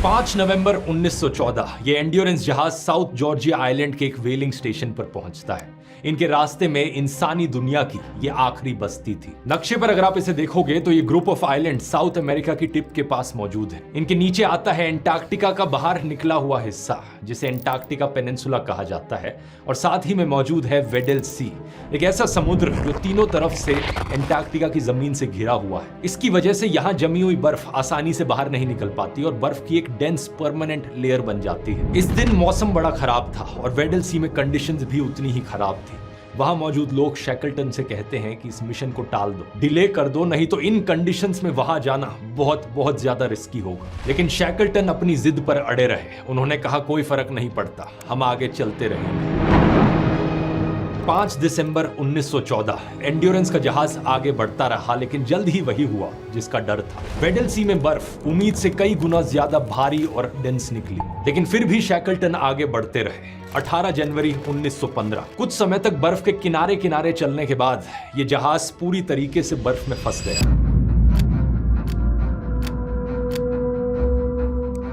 5 नवंबर 1914 ये एंड्योरेंस जहाज south Georgia island के एक व्हेलिंग स्टेशन पर पहुंचता है। इनके रास्ते में इंसानी दुनिया की ये आखिरी बस्ती थी। नक्शे पर अगर आप इसे देखोगे तो ये group of island south America की टिप के पास मौजूद है। इनके नीचे आता है एंटार्क्टिका का बाहर निकला हुआ हिस्सा, जिसे एंटार्क्टिका पेनिनसुला कहा जाता है, और साथ ही में मौजूद है वेडल सी, एक ऐसा समुद्र जो तीनों तरफ से एंटार्क्टिका की जमीन से घिरा हुआ है। इसकी वजह से यहाँ जमी हुई बर्फ आसानी से बाहर नहीं निकल पाती और बर्फ की एक डेंस परमानेंट लेयर बन जाती है। इस दिन मौसम बड़ा खराब था और वेडल सी में कंडीशंस भी उतनी ही खराब थी। वहां मौजूद लोग शैकल्टन से कहते हैं कि इस मिशन को टाल दो, डिले कर दो, नहीं तो इन कंडीशंस में वहां जाना बहुत ज्यादा रिस्की होगा। लेकिन शैकल्टन अपनी जिद पर अड़े रहे। उन्होंने कहा कोई फर्क नहीं पड़ता, हम आगे चलते रहेंगे। 5 दिसंबर 1914 एंड्योरेंस का जहाज आगे बढ़ता रहा, लेकिन जल्द ही वही हुआ जिसका डर था। वेडल सी में बर्फ उम्मीद से कई गुना ज्यादा भारी और डेंस निकली, लेकिन फिर भी शैकल्टन आगे बढ़ते रहे। 18 जनवरी 1915 कुछ समय तक बर्फ के किनारे किनारे चलने के बाद यह जहाज पूरी तरीके से बर्फ में फंस गया।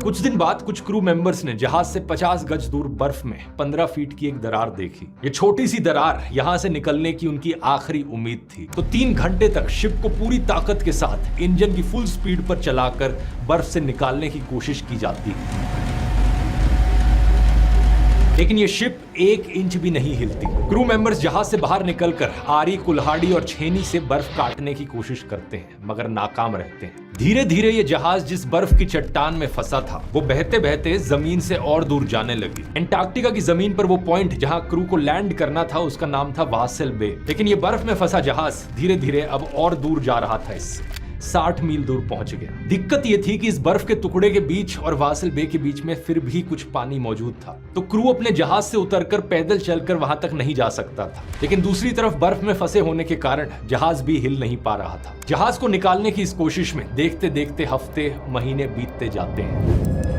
कुछ दिन बाद कुछ क्रू मेंबर्स ने जहाज से 50 गज दूर बर्फ में 15 फीट की एक दरार देखी। ये छोटी सी दरार यहां से निकलने की उनकी आखिरी उम्मीद थी। तो 3 घंटे तक शिप को पूरी ताकत के साथ इंजन की फुल स्पीड पर चलाकर बर्फ से निकालने की कोशिश की जाती है, लेकिन ये शिप 1 इंच भी नहीं हिलती। क्रू मेंबर्स जहाज से बाहर निकलकर आरी, कुल्हाड़ी और छेनी से बर्फ काटने की कोशिश करते हैं, मगर नाकाम रहते हैं। धीरे धीरे ये जहाज जिस बर्फ की चट्टान में फंसा था वो बहते बहते जमीन से और दूर जाने लगी। एंटार्क्टिका की जमीन पर वो पॉइंट जहां क्रू को लैंड करना था उसका नाम था वासेल बे। लेकिन ये बर्फ में फंसा जहाज धीरे धीरे अब और दूर जा रहा था, इससे 60 मील दूर पहुंच गया। दिक्कत यह थी कि इस बर्फ के टुकड़े के बीच और वासेल बे के बीच में फिर भी कुछ पानी मौजूद था, तो क्रू अपने जहाज से उतरकर पैदल चलकर वहां तक नहीं जा सकता था। लेकिन दूसरी तरफ बर्फ में फंसे होने के कारण जहाज भी हिल नहीं पा रहा था। जहाज को निकालने की इस कोशिश में देखते देखते हफ्ते, महीने बीतते जाते हैं।